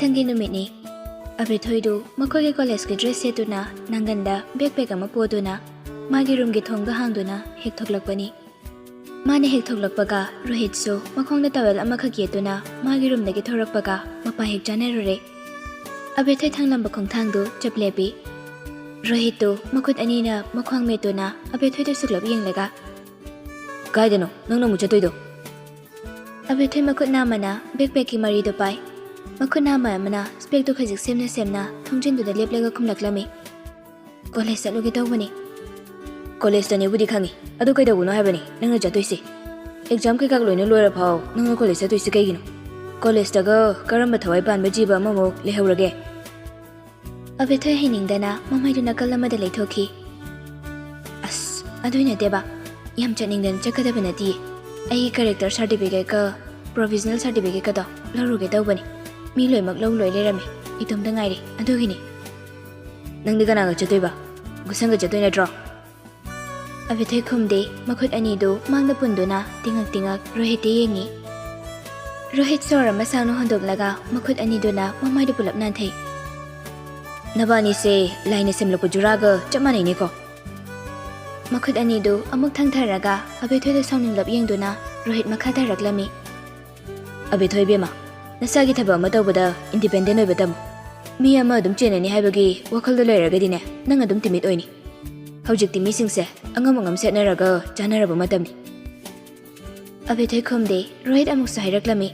ꯃꯊꯪꯒꯤ ꯅꯨꯃꯤꯠꯅꯤ ꯑꯕꯦꯊꯣꯏꯗꯨ ꯃꯈꯣꯏꯒꯤ ꯀꯣꯂꯦꯖꯀꯤ ꯗ꯭ꯔꯦꯁ ꯁꯦꯠꯇꯨꯅ ꯅꯪꯒꯟꯗ ꯕꯦꯛꯄꯦꯛ ꯑꯃ ꯄꯨꯗꯨꯅ ꯃꯥꯒꯤ ꯔꯨꯝꯒꯤ ꯊꯣꯡꯗꯣ ꯍꯥꯡꯗꯨꯅ ꯍꯦꯛ ꯊꯣꯛꯂꯛꯄꯅꯤ ꯃꯥꯅ ꯍꯦꯛ ꯊꯣꯛꯂꯛꯄꯒ ꯔꯣꯍꯤꯠꯁꯨ ꯃꯈꯣꯡꯗ ꯇꯋꯦꯜ ꯑꯃꯈꯛ ꯌꯦꯠꯇꯨꯅ ꯃꯥꯒꯤ ꯔꯨꯝꯗꯒꯤ ꯊꯣꯔꯛꯄꯒ ꯃꯄꯥ ꯍꯦꯛ ꯆꯥꯅꯔꯨꯔꯦ ꯑꯕꯦꯊꯣꯏ ꯊꯪꯂꯝꯕ ꯈꯣꯡꯊꯥꯡꯗꯨ ꯆꯞ ꯂꯦꯞꯄꯤ ꯔꯣꯍꯤꯠꯇꯨ ꯃꯈꯨꯠ ꯑꯅꯤꯅ ꯃꯈ꯭ꯋꯥꯡ ꯃꯦꯠꯇꯨꯅ ꯑꯕꯦꯊꯣꯏꯗ ꯁꯨꯛꯂꯞ ꯌꯦꯡꯂꯒ ꯀꯥꯏꯗꯅꯣ ꯅꯪꯅ ꯑꯃꯨꯛ ꯆꯠꯇꯣꯏꯗꯣ ꯑꯕꯦꯊꯣꯏ ꯃꯈꯨꯠ ꯅꯥꯝꯃꯅ ꯕꯦꯛꯄꯦꯛꯀꯤ ꯃꯔꯤꯗꯨ ꯄꯥꯏ ꯃꯈꯨꯠ ꯅꯥꯝꯃ ꯑꯃꯅ ꯁ꯭ꯄꯦꯛꯇꯨ ꯈꯖꯤꯛ ꯁꯦꯝꯅ ꯊꯣꯡꯖꯤꯟꯗꯨꯗ ꯂꯦꯞꯂꯒ ꯈꯨꯝꯂꯛꯂꯝꯃꯤ ꯀꯣꯂꯦꯖ ꯆꯠꯂꯨꯒꯦ ꯇꯧꯕꯅꯤ ꯀꯣꯂꯦꯖꯇꯅꯦꯕꯨꯗꯤ ꯈꯪꯉꯤ ꯑꯗꯨ ꯀꯩꯗꯧꯕꯅꯣ ꯍꯥꯏꯕꯅꯤ ꯅꯪꯅ ꯆꯠꯇꯣꯏꯁꯦ ꯑꯦꯛꯖꯥꯝ ꯀꯩꯀꯥ ꯂꯣꯏꯅ ꯂꯣꯏꯔ ꯐꯥꯎ ꯅꯪꯅ ꯀꯣꯂꯦꯖ ꯆꯠꯇꯣꯏꯁꯦ ꯀꯩꯒꯤꯅꯣ ꯀꯣꯂꯦꯖꯇꯒ ꯀꯔꯝꯕ ꯊꯋꯥꯏ ꯄꯥꯟꯕ ꯖꯤꯕ ꯑꯃꯃꯨꯛ ꯂꯩꯍꯧꯔꯒꯦ ꯑꯕꯦꯊꯣꯏ ꯍꯩꯅꯤꯡꯗꯅ ꯃꯃꯩꯗꯨ ꯅꯥꯀꯜ ꯑꯃꯗ ꯂꯩꯊꯣꯛꯈꯤ ꯑꯁ ꯑꯗꯨꯏ ꯅꯠꯇꯦꯕ ꯌꯥꯝ ꯆꯠꯅꯤꯡꯗꯅ ꯆꯠꯀꯗꯕ ꯅꯠꯇꯤꯌꯦ ꯑꯩꯒꯤ ꯀꯦꯔꯦꯛꯇꯔ ꯁꯥꯔꯇꯤꯐꯤꯀꯦꯠꯀ ꯄ꯭ꯔꯣꯚꯤꯖꯅꯦꯜ ꯁꯥꯔꯇꯤꯐꯤꯀꯦꯠꯀꯗꯣ ꯂꯧꯔꯨꯒꯦ ꯇꯧꯕꯅꯤ ꯃꯤ ꯂꯣꯏꯃꯛ ꯂꯧ ꯂꯣꯏ ꯂꯩꯔꯝꯃꯦ ꯏꯇꯣꯝꯇ ꯉꯥꯏꯔꯦ ꯑꯗꯨꯒꯤꯅꯤ ꯅꯪꯗꯤ ꯀꯅꯥꯒ ꯆꯠꯇꯣꯏꯕ ꯒꯨꯁꯟꯒ ꯆꯠꯇꯣꯏ ꯅꯠꯇ꯭ꯔꯣ ꯑꯕꯦꯊꯣꯏ ꯈꯨꯝꯗꯦ ꯃꯈꯨꯠ ꯑꯅꯤꯗꯨ ꯃꯥꯡꯗ ꯄꯨꯟꯗꯨꯅ ꯇꯤꯡꯉꯛ ꯔꯣꯍꯤꯠꯇ ꯌꯦꯡꯉꯤ ꯔꯣꯍꯤꯠ ꯁꯣꯔ ꯑꯃ ꯁꯥꯡꯅ ꯍꯣꯟꯗꯣꯛꯂꯒ ꯃꯈꯨꯠ ꯑꯅꯤꯗꯨꯅ ꯃꯃꯥꯏꯗꯨ ꯄꯨꯂꯞ ꯅꯥꯟꯊꯩ ꯅꯕꯥꯅꯤꯁꯦ ꯂꯥꯏꯅ ꯁꯦꯝꯂꯛꯄ ꯖꯨꯔꯥꯒ ꯆꯞ ꯃꯥꯟꯅꯩꯅꯦꯀꯣ ꯃꯈꯨꯠ ꯑꯅꯤꯗꯨ ꯑꯃꯨꯛ ꯊꯪꯊꯔꯒ ꯑꯕꯦꯊꯣꯏꯗ ꯁꯥꯎꯅꯤꯡꯂꯞ ꯌꯦꯡꯗꯨꯅ ꯔꯣꯍꯤꯠ ꯃꯈꯥ ꯇꯥꯔꯛꯂꯝꯃꯤ ꯑꯕꯦꯊꯣꯏ ꯕꯦꯝꯃ ꯅꯁꯥꯒꯤ ꯊꯕꯛ ꯑꯃ ꯇꯧꯕꯗ ꯏꯟꯗꯤꯄꯦꯟꯗꯦꯟ ꯑꯣꯏꯕ ꯇꯝꯃꯨ ꯃꯤ ꯑꯃ ꯑꯗꯨꯝ ꯆꯦꯟꯅꯅꯤ ꯍꯥꯏꯕꯒꯤ ꯋꯥꯈꯜꯗꯣ ꯂꯩꯔꯒꯗꯤꯅꯦ ꯅꯪ ꯑꯗꯨꯝ ꯇꯤꯃꯤꯠ ꯑꯣꯏꯅꯤ ꯍꯧꯖꯤꯛꯇꯤ ꯃꯤꯁꯤꯡꯁꯦ ꯑꯉꯝ ꯑꯉꯝ ꯁꯦꯠꯅꯔꯒ ꯆꯥꯅꯔꯕ ꯃꯇꯝꯅꯤ ꯑꯕꯦꯊꯣꯏ ꯈꯨꯝꯗꯦ ꯔꯣꯍꯤꯠ ꯑꯃꯨꯛꯁꯨ ꯍꯥꯏꯔꯛꯂꯝꯃꯤ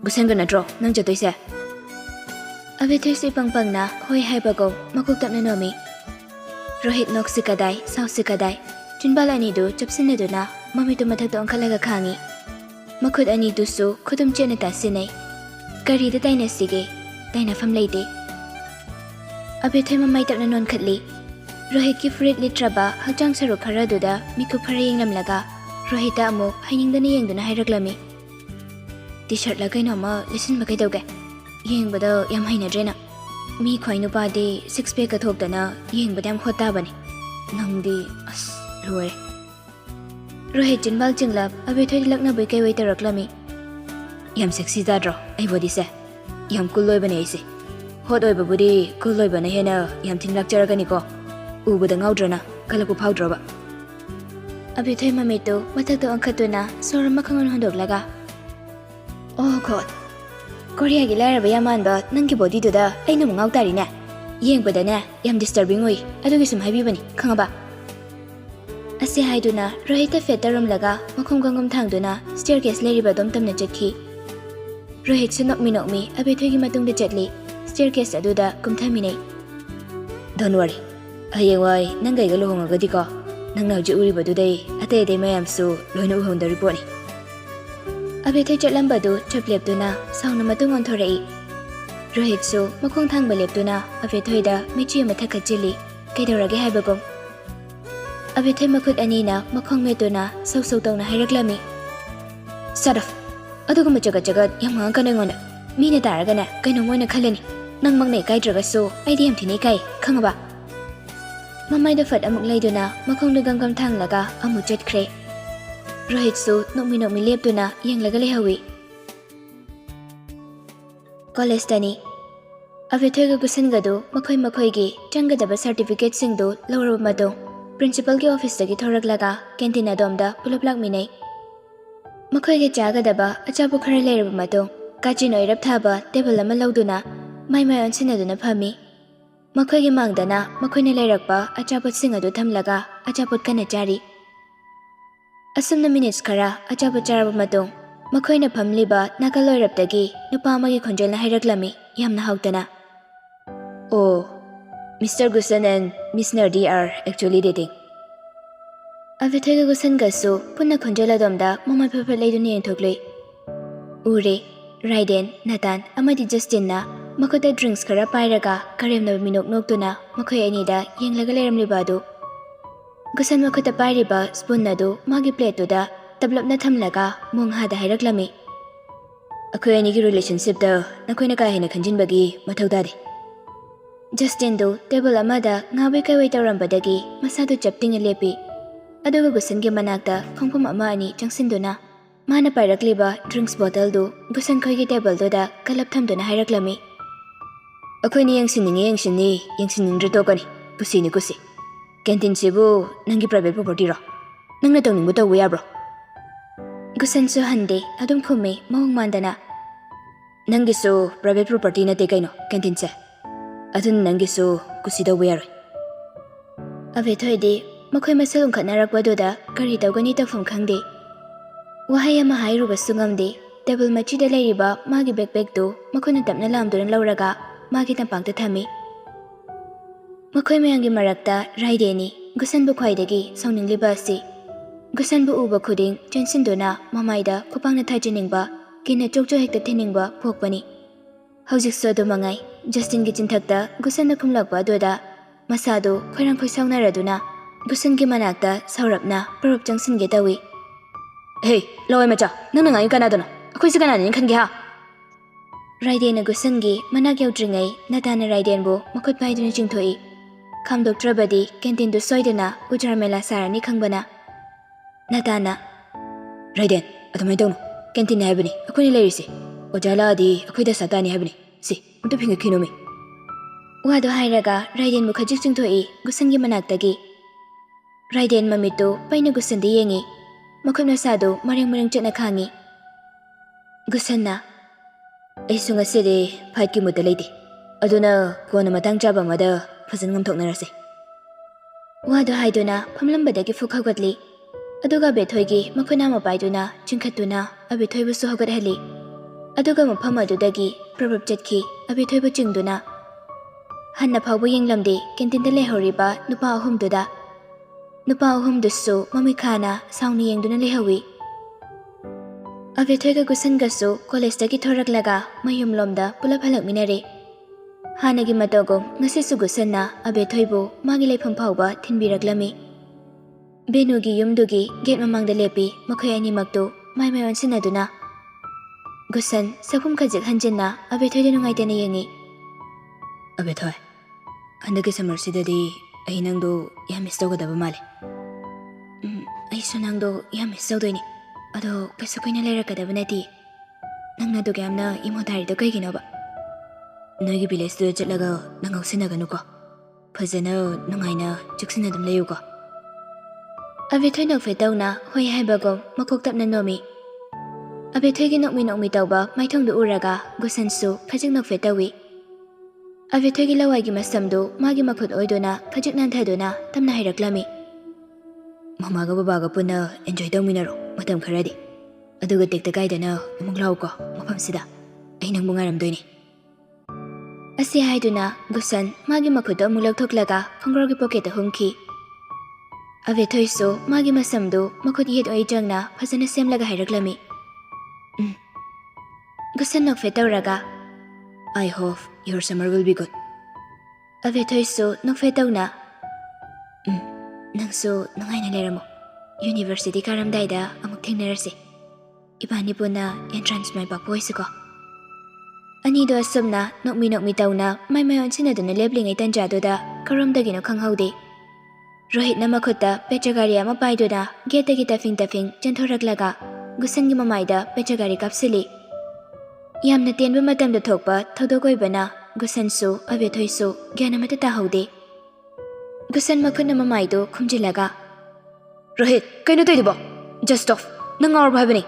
ꯒꯨꯁꯟꯒ ꯅꯠꯇ꯭ꯔꯣ ꯅꯪ ꯆꯠꯇꯣꯏꯁꯦ ꯑꯕꯦꯊꯣꯏꯁꯨ ꯏꯄꯪ ꯄꯪꯅ ꯍꯣꯏ ꯍꯥꯏꯕꯒꯧ ꯃꯀꯣꯛ ꯇꯞꯅ ꯅꯣꯝꯃꯤ ꯔꯣꯍꯤꯠ ꯅꯣꯛꯁꯤ ꯀꯗꯥꯏ ꯁꯥꯎꯁꯤ ꯀꯗꯥꯏ ꯆꯤꯟꯕꯥꯜ ꯑꯅꯤꯗꯨ ꯆꯞꯁꯤꯟꯅꯗꯨꯅ ꯃꯃꯤꯠꯇꯨ ꯃꯊꯛꯇ ꯑꯣꯟꯈꯠꯂꯒ ꯈꯥꯡꯉꯤ ꯃꯈꯨꯠ ꯑꯅꯤꯗꯨꯁꯨ ꯈꯨꯗꯨꯝ ꯆꯦꯠꯅ ꯇꯥꯁꯤꯟꯅꯩ ꯀꯔꯤꯗ ꯇꯥꯏꯅꯁꯤꯒꯦ ꯇꯥꯏꯅꯐꯝ ꯂꯩꯇꯦ ꯑꯕꯦꯊꯣꯏ ꯃꯃꯥꯏ ꯇꯞꯅ ꯅꯣꯟꯈꯠꯂꯤ ꯔꯣꯍꯤꯠꯀꯤ ꯐꯨꯔꯤꯠ ꯂꯤꯠꯇ꯭ꯔꯕ ꯍꯛꯆꯥꯡ ꯁꯔꯨꯛ ꯈꯔꯗꯨꯗ ꯃꯤꯀꯨꯞ ꯈꯔ ꯌꯦꯡꯂꯝꯂꯒ ꯔꯣꯍꯤꯠꯇ ꯑꯃꯨꯛ ꯍꯩꯅꯤꯡꯗꯅ ꯌꯦꯡꯗꯨꯅ ꯍꯥꯏꯔꯛꯂꯝꯃꯤ ꯇꯤ ꯁꯔꯠꯂ ꯀꯩꯅꯣꯝꯃ ꯂꯤꯠꯁꯤꯟꯕ ꯀꯩꯗꯧꯒꯦ ꯌꯦꯡꯕꯗ ꯌꯥꯝ ꯍꯩꯅꯗ꯭ꯔꯦꯅ ꯃꯤ ꯈ꯭ꯋꯥꯏ ꯅꯨꯄꯥꯗꯤ ꯁꯤꯛꯁ ꯄꯦꯛꯀ ꯊꯣꯛꯇꯅ ꯌꯦꯡꯕꯗ ꯌꯥꯝ ꯍꯣꯠ ꯇꯥꯕꯅꯤ ꯅꯪꯗꯤ ꯑꯁ ꯂꯣꯏꯔꯦ ꯔꯣꯍꯤꯠ ꯆꯤꯟꯕꯥꯜ ꯆꯤꯡꯂꯞ ꯑꯕꯦꯊꯣꯏꯗ ꯂꯛꯅꯕꯩ ꯀꯩꯋꯩ ꯇꯧꯔꯛꯂꯝꯃꯤ ꯌꯥꯝ ꯁꯦꯛꯁꯤ ꯇꯥꯗ꯭ꯔꯣ ꯑꯩ ꯕꯣꯗꯤꯁꯦ ꯌꯥꯝ ꯀꯨꯜ ꯑꯣꯏꯕꯅꯦ ꯑꯩꯁꯦ ꯍꯣꯠ ꯑꯣꯏꯕꯕꯨꯗꯤ ꯀꯨꯜ ꯑꯣꯏꯕꯅ ꯍꯦꯟꯅ ꯌꯥꯝ ꯊꯤꯅ ꯂꯥꯛꯆꯔꯒꯅꯤꯀꯣ ꯎꯕꯗ ꯉꯥꯎꯗ꯭ꯔꯅ ꯀꯜꯂꯛꯄ ꯐꯥꯎꯗ꯭ꯔꯕ ꯑꯕꯦꯊꯣꯏ ꯃꯃꯤꯠꯇꯨ ꯃꯊꯛꯇ ꯑꯣꯟꯈꯠꯇꯨꯅ ꯁꯣꯔ ꯑꯃ ꯈꯪꯍꯣꯟ ꯍꯣꯟꯗꯣꯛꯂꯒ ꯑꯣ ꯒꯣꯗ ꯀꯣꯔꯤꯌꯥꯒꯤ ꯂꯥꯏꯔꯕ ꯌꯥꯝ ꯃꯥꯟꯕ ꯅꯪꯒꯤ ꯕꯣꯗꯤꯗꯨꯗ ꯑꯩꯅ ꯑꯃꯨꯛ ꯉꯥꯎ ꯇꯥꯔꯤꯅꯦ ꯌꯦꯡꯕꯗꯅꯦ ꯌꯥꯝ ꯗꯤꯁꯇꯔꯕꯤꯡ ꯑꯣꯏ ꯑꯗꯨꯒꯤ ꯁꯨꯝ ꯍꯥꯏꯕꯤꯕꯅꯤ ꯈꯪꯉꯕ ꯑꯁꯤ ꯍꯥꯏꯗꯨꯅ ꯔꯣꯍꯤꯠꯇ ꯐꯦꯠ ꯇꯧꯔꯝꯂꯒ ꯃꯈꯣꯡ ꯀꯪꯒꯨꯝ ꯊꯥꯡꯗꯨꯅ ꯁ꯭ꯇꯦꯌꯔꯀꯦꯁ ꯂꯩꯔꯤꯕ ꯑꯗꯨꯝ ꯇꯝꯅ ꯆꯠꯈꯤ ꯔꯣꯍꯤꯠꯁꯨ ꯅꯣꯛꯃꯤ ꯑꯕꯦꯊꯣꯏꯒꯤ ꯃꯇꯨꯡꯗ ꯆꯠꯂꯤ ꯁ꯭ꯇꯦꯌꯔꯀꯦꯁ ꯑꯗꯨꯗ ꯀꯨꯝꯊꯃꯤꯟꯅꯩ ꯗꯣꯟ ꯋꯥꯔꯤ ꯍꯌꯦꯡꯋꯥꯏ ꯅꯪꯒ ꯑꯩꯒ ꯂꯨꯍꯣꯡꯉꯒꯗꯤꯀꯣ ꯅꯪꯅ ꯍꯧꯖꯤꯛ ꯎꯔꯤꯕꯗꯨꯗꯩ ꯑꯇꯩ ꯃꯌꯥꯝꯁꯨ ꯂꯣꯏꯅ ꯎꯍꯧꯗꯧꯔꯤ ꯄꯣꯠꯅꯤ ꯑꯕꯦꯊꯣꯏ ꯆꯠꯂꯝꯕꯗꯨ ꯆꯞ ꯂꯦꯞꯇꯨꯅ ꯁꯥꯎꯅ ꯃꯇꯨꯡ ꯑꯣꯟꯊꯣꯔꯛꯏ ꯔꯣꯍꯤꯠꯁꯨ ꯃꯈꯣꯡ ꯊꯥꯡꯕ ꯂꯦꯞꯇꯨꯅ ꯑꯕꯦꯊꯣꯏꯗ ꯃꯤꯠꯆꯤ ꯑꯃ ꯊꯛꯀꯠꯆꯤꯜꯂꯤ ꯀꯩꯗꯧꯔꯒꯦ ꯍꯥꯏꯕꯒꯨꯝ ꯑꯕꯦꯊꯣꯏ ꯃꯈꯨꯠ ꯑꯅꯤꯅ ꯃꯈꯣꯡ ꯃꯦꯠꯇꯨꯅ ꯁꯧ ꯇꯧꯅ ꯍꯥꯏꯔꯛꯂꯝꯃꯤ ꯁꯠ ꯑꯗꯨꯒꯨꯝꯕ ꯆꯒꯠ ꯌꯥꯝ ꯉꯥꯡꯉꯛꯀꯅꯨ ꯑꯩꯉꯣꯟꯗ ꯃꯤꯅ ꯇꯥꯔꯒꯅꯦ ꯀꯩꯅꯣꯝ ꯑꯣꯏꯅ ꯈꯜꯂꯅꯤ ꯅꯪꯃꯛꯅ ꯏꯀꯥꯏꯗ꯭ꯔꯒꯁꯨ ꯑꯩꯗꯤ ꯌꯥꯝ ꯊꯤꯅ ꯏꯀꯥꯏ ꯈꯪꯉꯕ ꯃꯃꯥꯏꯗ ꯐꯠ ꯑꯃꯨꯛ ꯂꯩꯗꯨꯅ ꯃꯈꯣꯡꯗ ꯒꯝꯒꯝ ꯊꯥꯡꯂꯒ ꯑꯃꯨꯛ ꯆꯠꯈ꯭ꯔꯦ ꯔꯣꯍꯤꯠꯁꯨ ꯅꯣꯛꯃꯤ ꯂꯦꯞꯇꯨꯅ ꯌꯦꯡꯂꯒ ꯂꯩꯍꯧꯏ ꯀꯣꯂꯦꯖꯇꯅꯤ ꯑꯕꯦꯊꯣꯏꯒ ꯒꯨꯁꯟꯒꯗꯨ ꯃꯈꯣꯏꯒꯤ ꯆꯪꯒꯗꯕ ꯁꯥꯔꯇꯤꯐꯤꯀꯦꯠꯁꯤꯡꯗꯨ ꯂꯧꯔꯕ ꯃꯇꯨꯡ ꯄ꯭ꯔꯤꯟꯁꯤꯄꯜꯒꯤ ꯑꯣꯐꯤꯁꯇꯒꯤ ꯊꯣꯔꯛꯂꯒ ꯀꯦꯟꯇꯤꯟ ꯑꯗꯣꯝꯗ ꯄꯨꯂꯞ ꯂꯥꯛꯃꯤꯟꯅꯩ ꯃꯈꯣꯏꯒꯤ ꯆꯥꯒꯗꯕ ꯑꯆꯥꯄꯣꯠ ꯈꯔ ꯂꯩꯔꯕ ꯃꯇꯨꯡ ꯀꯥꯆꯤꯟ ꯑꯣꯏꯔꯞ ꯊꯥꯕ ꯇꯦꯕꯜ ꯑꯃ ꯂꯧꯗꯨꯅ ꯃꯥꯏ ꯑꯣꯟꯁꯤꯟꯅꯗꯨꯅ ꯐꯝꯃꯤ ꯃꯈꯣꯏꯒꯤ ꯃꯥꯡꯗꯅ ꯃꯈꯣꯏꯅ ꯂꯩꯔꯛꯄ ꯑꯆꯥꯄꯣꯠꯁꯤꯡ ꯑꯗꯨ ꯊꯝꯂꯒ ꯑꯆꯥꯄꯣꯠ ꯀꯟꯅ ꯆꯥꯔꯤ ꯑꯁꯨꯝꯅ ꯃꯤꯅꯤꯠꯁ ꯈꯔ ꯑꯆꯥꯄꯣꯠ ꯆꯥꯔꯕ ꯃꯇꯨꯡ ꯃꯈꯣꯏꯅ ꯐꯝꯂꯤꯕ ꯅꯥꯀꯜ ꯑꯣꯏꯔꯞꯇꯒꯤ ꯅꯨꯄꯥ ꯑꯃꯒꯤ ꯈꯣꯟꯖꯦꯜꯅ ꯍꯥꯏꯔꯛꯂꯝꯃꯤ ꯌꯥꯝꯅ ꯍꯥꯎꯇꯅ ꯑꯣ mister Gusan and miss Nardi are actually dating ꯑꯕꯦꯊꯣꯏꯒ ꯒꯨꯁꯟꯒꯁꯨ ꯄꯨꯟꯅ ꯈꯣꯟꯖꯦꯜ ꯑꯗꯣꯝꯗ ꯃꯃꯥꯏ ꯐꯠ ꯂꯩꯗꯨꯅ ꯌꯦꯡꯊꯣꯛꯂꯨꯏ ꯎꯔꯦ ꯔꯥꯏꯗꯦꯟ ꯅꯥꯇꯥꯟ ꯑꯃꯗꯤ ꯖꯁꯇꯤꯟꯅ ꯃꯈꯨꯠꯇ ꯗ꯭ꯔꯤꯡꯛꯁ ꯈꯔ ꯄꯥꯏꯔꯒ ꯀꯔꯦꯝꯅꯕ ꯃꯤꯅꯣꯛ ꯅꯣꯛꯇꯨꯅ ꯃꯈꯣꯏ ꯑꯅꯤꯗ ꯌꯦꯡꯂꯒ ꯂꯩꯔꯝꯂꯤꯕ ꯑꯗꯨ ꯒꯨꯁꯟ ꯃꯈꯨꯠꯇ ꯄꯥꯏꯔꯤꯕ ꯁ꯭ꯄꯨꯟ ꯑꯗꯨ ꯃꯥꯒꯤ ꯄ꯭ꯂꯦꯠꯇꯨꯗ ꯇꯞꯂꯞꯅ ꯊꯝꯂꯒ ꯃꯣꯡꯍꯥꯗ ꯍꯥꯏꯔꯛꯂꯝꯃꯤ ꯑꯩꯈꯣꯏ ꯑꯅꯤꯒꯤ ꯔꯤꯂꯦꯁꯟꯁꯤꯞꯇ ꯅꯈꯣꯏꯅ ꯀꯥ ꯍꯦꯟꯅ ꯈꯟꯖꯤꯟꯕꯒꯤ ꯃꯊꯧ ꯇꯥꯗꯦ ꯖꯁꯇꯤꯟꯗꯨ ꯇꯦꯕꯜ ꯑꯃꯗ ꯉꯥꯕꯩ ꯀꯩꯋꯩ ꯇꯧꯔꯝꯕꯗꯒꯤ ꯃꯁꯥꯗꯨ ꯆꯞ ꯇꯤꯡꯅ ꯂꯦꯞꯄꯤ ꯑꯗꯨꯒ ꯒꯨꯁꯟꯒꯤ ꯃꯅꯥꯛꯇ ꯐꯪꯐꯝ ꯑꯃ ꯑꯅꯤ ꯆꯪꯁꯤꯟꯗꯨꯅ Mana pairakliba drinks bottle du Gusan khoigi table doda kalap thamduna hairaklami. Akoini yangsinindre tokani. Kusi. Canteen sibu nangi private property ro. Nangna tawning buta wiya bro. Gusan so hande adum khumi mawang mandana. Nangi so private property na te kaino canteen se. Adun nangi so kusi da wiya ro. Abe thoide makhoi masalung khatnarakwa doda kari tawgani takfam khangde. Wahai ama hairuba sungamde table machi da leiriba magi backpack do makhona tapna lamduran lauraga magi tampangta thami. Makhoi mayangi marakta raideni Gusan bu khwaidagi saunningliba asi. Gusan bu uba khuding chensindona mamaida khupangna thajiningba kina chokcho hekta thiningba phokpani. Haujik so do mangai Justin gi chinthakta Gusan na khumlakba doda masado khoirang khoi saunnaraduna Gusan gi manakta saurapna parop changsinge tawi. Hey, lawai macha, nang nangai kanadona. Akhoi se kanani khange ha. Raiden Gusan gi manak yaudringai natana Raiden bu makhut paiduna chingthoi. Khamdoktrabadi canteen du soidana ujarmela sarani khangbana. Natana Raiden, atamai tawno. Canteen na habani. Akhoi ni leirisi. Ojala di akhoi da satani habani. Si, unta phinga khinomi. Wado hairaga Raiden bu khajik chingthoi Gusan gi manaktagi. Raiden mamito paina Gusan di yengi. Makhut masado marang chatna khangi. Gusan na Aisu ngasidi fight ki muta leiti. Aduna kona matang chaba mada fazan ngamthoknarase. Wado haiduna phamlambadagi fukhagatli. Aduga bethoigi makhuna mapaiduna chingkhatuna abethoibu su hagathali. Aduga mafam adudagi probab chatki abethoibu chingduna. Hanna phawbu yenglamdi canteen da lehoriba nupa ahumduda. Nupa ahumdusu mamikhana sauni yengduna lehawi. Abethoiga Gusan gasu college dagi thoraklaga mayum lomda pulap halakminare. Hanagi matogom ngasisu Gusan na abethoibu magi leifam phawba thinbiraklami. Benugi yumdugi gate mamangda lepi makhoi animaktu mai wansinaduna. Gusan sakum khajik hanjinna abethoida nungaitana yengi. Abethoi, handagi summer sidadi ai nangdo yam miss tawgadaba male. Aisu nangdo yam miss tawdoini. Ado kaisa koina leirakadaba nati. Nangna do gamna imodari do kaiginoba. Noigi village do chatlaga nangausinaгаnuko. Phajana nungaina chuksinadum leyuko. Abethoi nokfe tawna hoi haibagom makok tapna nomi. Abethoi gi nokmi tawba maithongdu uraga Gusan su khajik nokfe tawi. Abethoi gi lawai gi masamdu magi makhut oidona khajik nanthaduna tamna hairaklami. Mamaga babaga puna enjoy tawminaro matam kharadi. Aduga tekta kaidana amuk lawko mafamsida. Ai nang bungaramdoini. Asi haiduna Gusan magi makhut amuk lakthoklaga khongrogi pocket humki. Abethoi su magi masamdu makhut yet oi jangna phajana semlaga hairaklami. Gusan nokfe tawraga I hope your summer will be good. Abethoi su nokfe tawna Nangsu nungaina leramo. University karamdaida amuk thengnarase. Ibani puna entrance mai pakpoisiko. Ani do asumna nokmi tawna mai onsinaduna leblingai tanjadoda karamdagino khanghaude. Rohit na makhuta pechagari ama paiduna gate dagi tafing chanthoraklaga Gusan gi mamaida pechagari kapsili. Yamna tenba matamda thokpa thodogoibana Gusan su Abethoi su gyanamata tahaude. Gusan makhuna mamaido khumjilaga. Rohit, kaino toidibo? Just off. Nangaurba habani.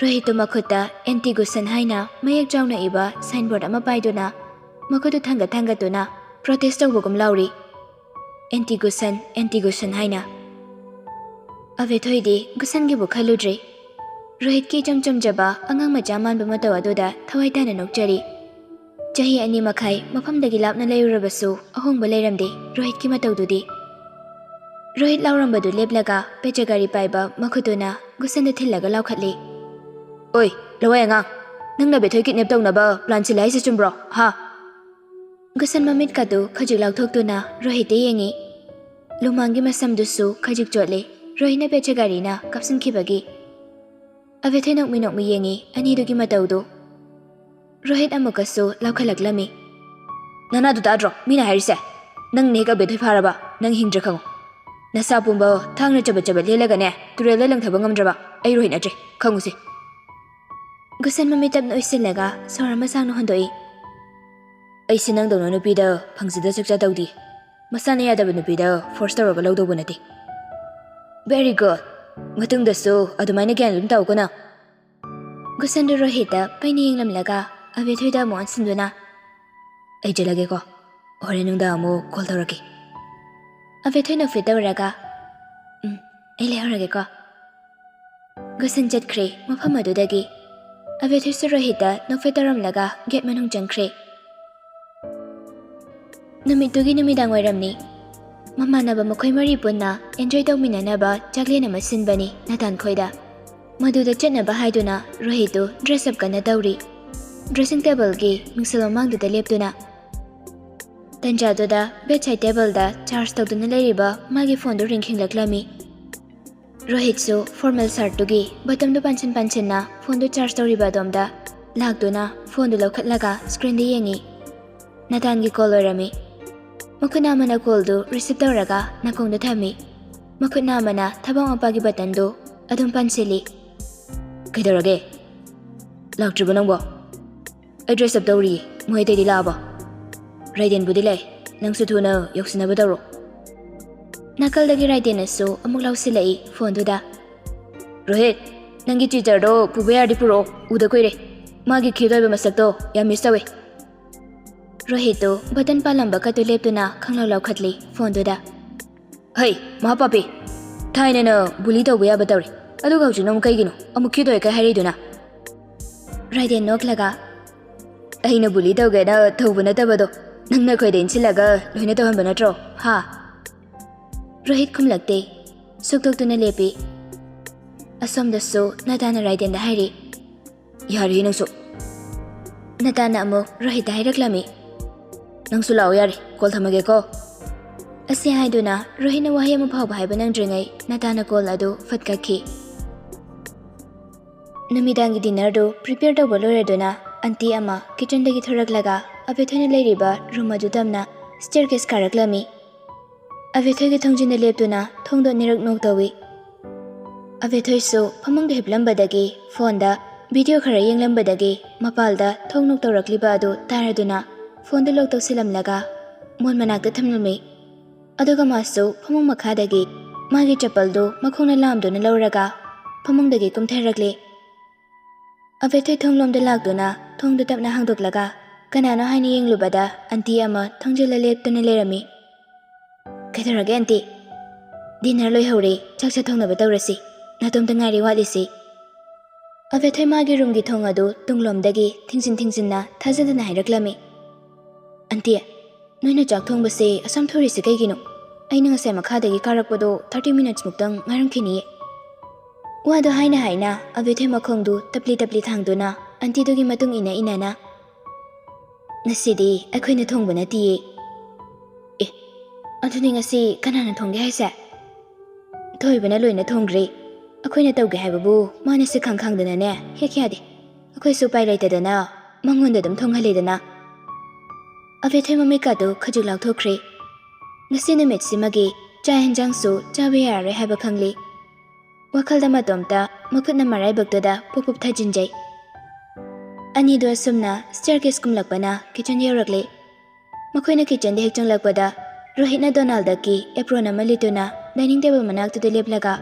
Rohit to makhuta anti Gusan haina mayak jauna iba signboard ama paiduna makhutu thanga tuna protest tawbogum lauri. Anti Gusan haina. Abethoi di Gusan gi bukhaludre. Rohit ki chamcham jaba angang macha manba matawa doda thawai tana nokchari. Chahi ani makhai mafamdagi lapna layurabasu ahongba leiramde Rohit ki matawdudi. Rohit laurambadu leplaga pechagari paiba makhutuna Gusan da thillaga laukhatli. Oi, lawai angang. Nangna Abethoi kidnap tawnaba plan silai se chumbro ha. Gusan mamit kadu khajik lauthoktuna Rohit de yengi. Lumangi masamdusu khajik chotle Rohit na pechagari na kapsinkhibagi. Abethoi nokmi yengi anidugi matawdu. Rohit amukasu laukalaklami. Nana du tadro mina harise. Nang neka Abethoi pharaba nang hingdra khango. Nasa pumba thangna chaba lelagane turela langthaba ngamdraba ai rohin atre khangusi. Gusan mami tabna uisilaga sorama sangno hondoi. Ai sinang dawna nupida phangsida sakcha tawdi. Masana yadaba nupida force tawraga lawdawba nati. Very good. Matungda so adumaina gyan lum tawkona. Gusan do Rohita paini yenglamlaga Abethoida mo ansinduna. Ai jalage ko. Hore nungda amo call tawraki. Abethoina fitawraga. Ele horage ko. Gusan jatkre mafam adudagi. Abethoisa Rohita nofetaramlaga get manung jangkre. Numitugi numidang wairamni. Mamanaba makoy mari punna enjoy tawminanaba chaklena masinbani Natan khoida. Maduda chatnaba haiduna Rohitu dress up kana tawri. Dressing table gi mingsalomangduda leptuna. Tanjaduda bedside table da charge tawduna leiriba magi phone do ringking laklami. Rohitsu formal shirt tugi bottom do panchin na phone do charge tawriba domda lakduna phone do lokhatlaga screen de yengi. Natan gi call orami. Makuna mana call do receive tawraga nakong do thami. Makuna mana thabang apagi button do adum pansili. Kaidorage laktriba nangbo address up tawri moy tedi laba Raiden budile nangsu thuna yoksinaba tawro nakaldagi Raiden asu amuk lausilai phone duda Rohit nangi teacher do pubeyadi puro uda koire magi khidoiba masakto ya miss tawe Rohit do button palamba katu leptuna khanglaw khatli phone duda Hey mahapapi thaina na buli tawba ya batawri aduga hujik nang kaigino amuk khidoy kai hariduna Raiden noklaga aina buli tawgena thawba natabado nangna khoida insilaga loina tawhanba natro ha Rohit khumlakte suktoktuna lepi asomdasu Natana Raiden da hairi yari nangsu Natana amuk Rohit da hairaklami nangsu lao yari call thamage ko asi haiduna Rohina wahay mo phawba haiba nangdringai Natana call adu fatkakhi Numidangi dinner do prepare tawba loiraduna auntie ama kitchen dagi thoraklaga Abethoina leiriba room adu tamna staircase karaklami Abethoigi thongjina leptuna thongdo nirak nok tawi Abethoisu phamangda hiplambadagi phone da video khara yenglambadagi mapalda thong nok tawrakliba adu taraduna phone da lok tawsilamlaga mon manakta thamlami aduga masu phamang makhadagi magi chapal do makhona lamduna lawraga phamangdagi kumthairakli Abethoi thonglomda lakduna thongda tapna hangdoklaga kanano haini yenglubada auntie ama thongjila leptuna lerami Kaidorage auntie dinner loi hore chakcha thongnaba tawrasi natomda ngairi walisi Abethoi magi room gi thong adu tunglomdagi thingsinna thajadana hairaklami Auntie noina chak thongbase asam thorisi kaigino aina ngasai makhadagi karakpado 30 minutes muktang ngaramkhini Wado haina Abethoi makhongdu tapli thangduna auntie dogi matung ina Nasidi akhoina thongba natiye Aduni ngasi kanana thongge haise Thoibana loina thongre akhoina tawge haibabu mana se khangdana ne hekyade akhoi su pai laitadana mangonda dum thonghalidana Abethoi mamikadu khajik laukthokre ngasi numit simagi chai hanjangsu chabe yare haiba khangli Wakhalda matomta makutna marai baktoda pupup thajinjai Ani do sumna staircase kumlakpana kitchen yorakle Makhoina kitchen de hekchang lakpada Rohitna Donalda ki apron amalituna dining table manakta de leplaga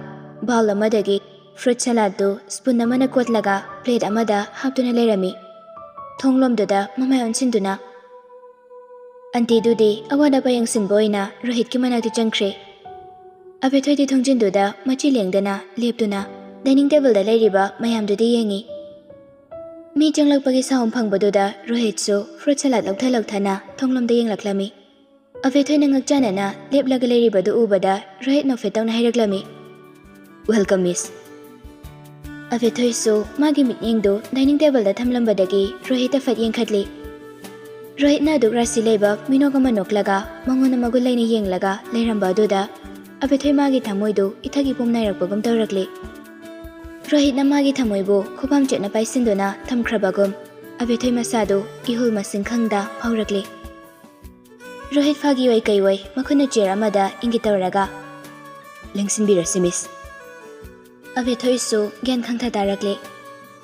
bowl amadagi fruit salad do spoon amana kotlaga plate amada haptuna lerami Thonglomdoda mamai onsinduna Auntie dudi awada payang sinboina Rohit ki manakti changkre Abethoi di thongjinduda machi lengdana leptuna dining table da leiriba mayamdudi yengi Mi changlakpagi saum phangbaduda Rohitsu fruit salad laukthana thonglomda yenglaklami Abethoi na ngakchanana leplaga leiribadu ubada Rohit nofetawna hairaklami Welcome miss Abethoi su magi mitnyingdu dining table da thamlambadagi Rohit afat yengkhatli Rohit na dukrasi leiba minogama noklaga mangona magulaina yenglaga leirambadu Abethoi magi thamoidu ithagi pomnairakpagum tawrakli Rohit na magi thamoibu khopam chetna paisinduna thamkhrabagum Abethoi masadu ihul masing khangda phaurakli Rohit phagi wai kaiwai makhuna chair amada ingitawraga ꯂꯦꯡꯁꯤꯟꯕꯤꯔꯁꯤ ꯃꯤꯁ ꯑꯕꯦꯊꯣꯏꯁꯨ ꯒ꯭ꯌꯥꯟ ꯈꯪꯊ ꯇꯥꯔꯛꯂꯦ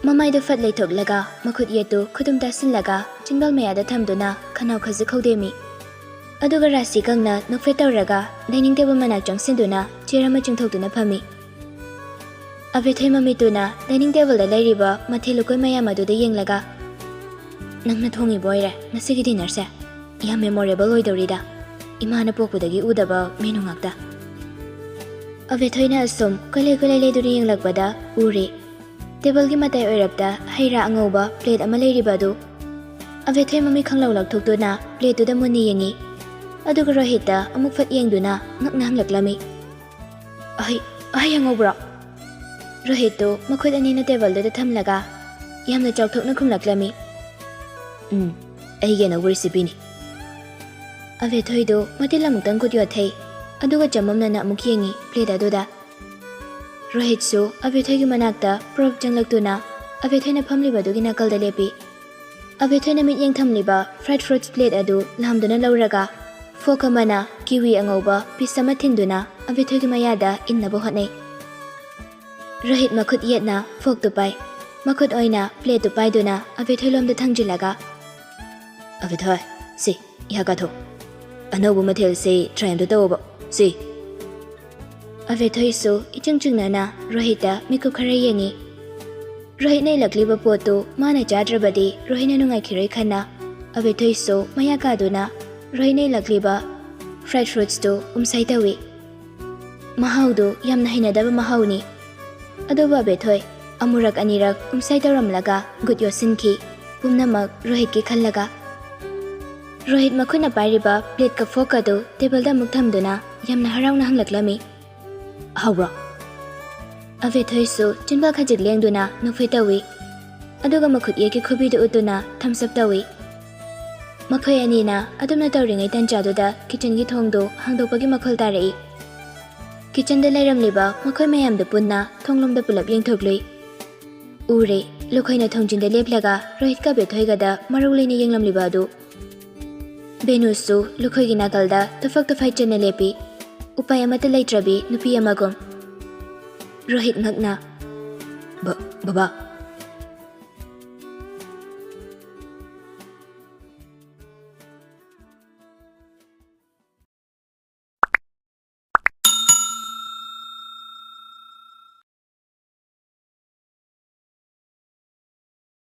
ꯃꯃꯥꯏꯗꯨ ꯐꯠ ꯂꯩꯊꯣꯛꯂꯒ ꯃꯈꯨꯠ ꯌꯦꯠꯇꯨ ꯈꯨꯗꯨꯝ ꯇꯥꯁꯤꯜꯂꯒ ꯆꯤꯟꯕꯥꯜ ꯃꯌꯥꯗ ꯊꯝꯗꯨꯅ ꯈꯅꯥꯎ ꯈꯖꯤꯛ ꯈꯧꯗꯦꯝꯃꯤ ꯑꯗꯨꯒ ꯔꯥꯁꯤ ꯀꯪꯅ ꯅꯣꯛꯐꯦꯠ ꯇꯧꯔꯒ ꯗꯥꯏꯅꯤꯡ ꯇꯦꯕꯜ ꯃꯅꯥꯛ ꯆꯪꯁꯤꯟꯗꯨꯅ ꯆꯦꯌꯔ ꯑꯃ ꯆꯤꯡꯊꯣꯛꯇꯨꯅ ꯐꯝꯃꯤ ꯑꯕꯦꯊꯣꯏ ꯃꯃꯤꯠꯇꯨꯅ ꯗꯥꯏꯅꯤꯡ ꯇꯦꯕꯜꯗ ꯂꯩꯔꯤꯕ ꯃꯊꯦꯜ ꯂꯨꯀꯣꯏ ꯃꯌꯥꯝ ꯑꯗꯨꯗ ꯌꯦꯡꯂꯒ ꯅꯪꯅ ꯊꯣꯡꯉꯤꯕ ꯑꯣꯏꯔꯦ ꯉꯁꯤꯒꯤ ꯗꯤꯅꯔꯁꯦ ꯌꯥꯝ ꯃꯦꯃꯣꯔꯦꯕꯜ ꯑꯣꯏꯗꯧꯔꯤꯗ ꯏꯃꯥꯅ ꯄꯣꯛꯄꯗꯒꯤ ꯎꯗꯕ ꯃꯦꯅꯨ ꯉꯥꯛꯇ ꯑꯕꯦꯊꯣꯏꯅ ꯑꯁꯨꯝ ꯀꯣꯏꯂꯩ ꯀꯣꯏꯂꯩ ꯂꯩꯗꯨꯅ ꯌꯦꯡꯂꯛꯄꯗ ꯎꯔꯦ ꯇꯦꯕꯜꯒꯤ ꯃꯇꯥꯏ ꯑꯣꯏꯔꯞꯇ ꯍꯩ ꯔꯥ ꯑꯉꯧꯕ ꯄ꯭ꯂꯦꯠ ꯑꯃ ꯂꯩꯔꯤꯕ ꯑꯗꯨ ꯑꯕꯦꯊꯣꯏ ꯃꯃꯤꯠ ꯈꯪꯂꯧ ꯂꯧꯊꯣꯛꯇꯨꯅ ꯄ꯭ꯂꯦꯠꯇꯨꯗ ꯃꯨꯟꯅ ꯌꯦꯡꯉꯤ ꯑꯗꯨꯒ ꯔꯣꯍꯤꯠꯇ ꯑꯃꯨꯛ ꯐꯠ ꯌꯦꯡꯗꯨꯅ ꯉꯛꯅ ꯍꯪꯂꯛꯂꯝꯃꯤ ꯑꯍꯩ ꯑꯉꯧꯕ꯭ꯔꯣ ꯔꯣꯍꯤꯠꯇꯨ ꯃꯈꯨꯠ ꯑꯅꯤꯅ ꯇꯦꯕꯜꯗꯨꯗ ꯊꯝꯂꯒ ꯌꯥꯝꯅ ꯆꯥꯎꯊꯣꯛꯅ ꯈꯨꯝꯂꯛꯂꯝꯃꯤ ꯑꯩꯒꯤ ꯑꯅꯧꯕ ꯔꯦꯁꯤꯄꯤꯅꯤ ꯑꯕꯦꯊꯣꯏꯗꯨ ꯃꯇꯤꯜ ꯑꯃꯨꯛꯇꯪ ꯈꯨꯠ ꯌꯣꯠꯊꯩ ꯑꯗꯨꯒ ꯆꯃꯝꯅꯅ ꯑꯃꯨꯛ ꯌꯦꯡꯉꯤ ꯄ꯭ꯂꯦꯠ ꯑꯗꯨꯗ ꯔꯣꯍꯤꯠꯁꯨ ꯑꯕꯦꯊꯣꯏꯒꯤ ꯃꯅꯥꯛꯇ ꯄ꯭ꯔꯣꯞ ꯆꯪꯂꯛꯇꯨꯅ ꯑꯕꯦꯊꯣꯏꯅ ꯐꯝꯂꯤꯕꯗꯨꯒꯤ ꯅꯥꯀꯜꯗ ꯂꯦꯞꯄꯤ ꯑꯕꯦꯊꯣꯏꯅ ꯃꯤꯠꯌꯦꯡ ꯊꯝꯂꯤꯕ ꯐ꯭ꯔꯥꯏꯗ ꯐ꯭ꯔꯨꯠꯁ ꯄ꯭ꯂꯦꯠ ꯑꯗꯨ ꯂꯥꯝꯗꯨꯅ ꯂꯧꯔꯒ ꯐꯣꯛ ꯑꯃꯅ ꯀꯤꯋꯤ ꯑꯉꯧꯕ ꯄꯤꯁ ꯑꯃ ꯊꯤꯟꯗꯨꯅ ꯑꯕꯦꯊꯣꯏꯒꯤ ꯃꯌꯥꯗ ꯏꯟꯅꯕ ꯍꯣꯠꯅꯩ ꯔꯣꯍꯤꯠ ꯃꯈꯨꯠ ꯌꯦꯠꯅ ꯐꯣꯛꯇꯨ ꯄꯥꯏ ꯃꯈꯨꯠ ꯑꯣꯏꯅ ꯄ꯭ꯂꯦꯠꯇꯨ ꯄꯥꯏꯗꯨꯅ ꯑꯕꯦꯊꯣꯏ ꯂꯣꯝꯗ ꯊꯥꯡꯖꯤꯜꯂꯒ ꯑꯕꯦꯊꯣꯏ ꯁꯤ ꯏꯍꯥ ꯀꯥꯊꯣ ꯑꯅꯧꯕ ꯃꯊꯦꯜꯁꯤ ꯇ꯭ꯔꯥꯏ ꯑꯝꯇ ꯇꯧꯑꯣꯕ ꯁꯤ ꯑꯕꯦꯊꯣꯏꯁꯨ ꯏꯆꯤꯡ ꯆꯤꯡꯅꯅ ꯔꯣꯍꯤꯠꯇ ꯃꯤꯀꯨꯞ ꯈꯔ ꯌꯦꯡꯉꯤ ꯔꯣꯍꯤꯠꯅ ꯏꯜꯂꯛꯂꯤꯕ ꯄꯣꯠꯇꯨ ꯃꯥꯅ ꯆꯥꯗ꯭ꯔꯕꯗꯤ ꯔꯣꯍꯤꯠꯅ ꯅꯨꯡꯉꯥꯏꯈꯤꯔꯣꯏ ꯈꯟꯅ ꯑꯕꯦꯊꯣꯏꯁꯨ ꯃꯌꯥ ꯀꯥꯗꯨꯅ ꯔꯣꯍꯤꯠꯅ ꯏꯜꯂꯛꯂꯤꯕ ꯐ꯭ꯔꯥꯏꯗ ꯐ꯭ꯔꯨꯠꯁꯇꯨ ꯎꯝꯁꯥꯏ ꯇꯧꯏ ꯃꯍꯥꯎꯗꯨ ꯌꯥꯝꯅ ꯍꯩꯅꯗꯕ ꯃꯍꯥꯎꯅꯤ ꯑꯗꯨꯕꯨ ꯑꯕꯦꯊꯣꯏ ꯑꯃꯨꯔꯛ ꯑꯅꯤꯔꯛ ꯎꯝꯁꯥꯏ ꯇꯧꯔꯝꯂꯒ ꯒꯨꯠ ꯌꯣꯠꯁꯤꯟꯈꯤ ꯄꯨꯝꯅꯃꯛ ꯔꯣꯍꯤꯠꯀꯤ ꯈꯜꯂꯒ ꯔꯣꯍꯤꯠ ꯃꯈꯨꯠꯅ ꯄꯥꯏꯔꯤꯕ ꯄ꯭ꯂꯦꯠꯀ ꯐꯣꯛ ꯑꯗꯨ ꯇꯦꯕꯜꯗ ꯑꯃꯨꯛ ꯊꯝꯗꯨꯅ ꯌꯥꯝꯅ ꯍꯔꯥꯎꯅ ꯍꯪꯂꯛꯂꯝꯃꯤ ꯍꯥꯎꯕ꯭ꯔꯣ ꯑꯕꯦꯊꯣꯏꯁꯨ ꯆꯤꯟꯕꯥꯜ ꯈꯖꯤꯛ ꯂꯦꯡꯗꯨꯅ ꯅꯣꯛꯐꯦꯠ ꯇꯧꯏ ꯑꯗꯨꯒ ꯃꯈꯨꯠ ꯌꯦꯠꯀꯤ ꯈꯨꯕꯤꯗꯨ ꯎꯠꯇꯨꯅ ꯊꯝꯁ ꯑꯞ ꯇꯧꯏ ꯃꯈꯣꯏ ꯑꯅꯤꯅ ꯑꯗꯨꯝꯅ ꯇꯧꯔꯤꯉꯩ ꯇꯟꯖꯥꯗꯨꯗ ꯀꯤꯆꯟꯒꯤ ꯊꯣꯡꯗꯨ ꯍꯥꯡꯗꯣꯛꯄꯒꯤ ꯃꯈꯣꯜ ꯇꯥꯔꯛꯏ ꯀꯤꯆꯟꯗ ꯂꯩꯔꯝꯂꯤꯕ ꯃꯈꯣꯏ ꯃꯌꯥꯝꯗꯨ ꯄꯨꯟꯅ ꯊꯣꯡꯂꯣꯝꯗ ꯄꯨꯂꯞ ꯌꯦꯡꯊꯣꯛꯂꯨꯏ ꯎꯔꯦ ꯂꯨꯈꯣꯏꯅ ꯊꯣꯡꯖꯤꯟꯗ ꯂꯦꯞꯂꯒ ꯔꯣꯍꯤꯠꯀ ꯑꯕꯦꯊꯣꯏꯒꯗ ꯃꯔꯧ ꯂꯩꯅ ꯌꯦꯡꯂꯝꯂꯤꯕ ꯑꯗꯨ ꯕꯦꯅꯨꯁꯨ ꯂꯨꯈꯣꯏꯒꯤ ꯅꯥꯀꯜꯗ ꯇꯨꯐꯛ ꯇꯨꯐꯥꯏ ꯆꯟꯅ ꯂꯦꯞꯄꯤ ꯎꯄꯥꯏ ꯑꯃꯠꯇ ꯂꯩꯇ꯭ꯔꯕꯤ ꯅꯨꯄꯤ ꯑꯃꯒꯨꯝ ꯔꯣꯍꯤꯠ ꯉꯛꯅ ꯕꯕꯥ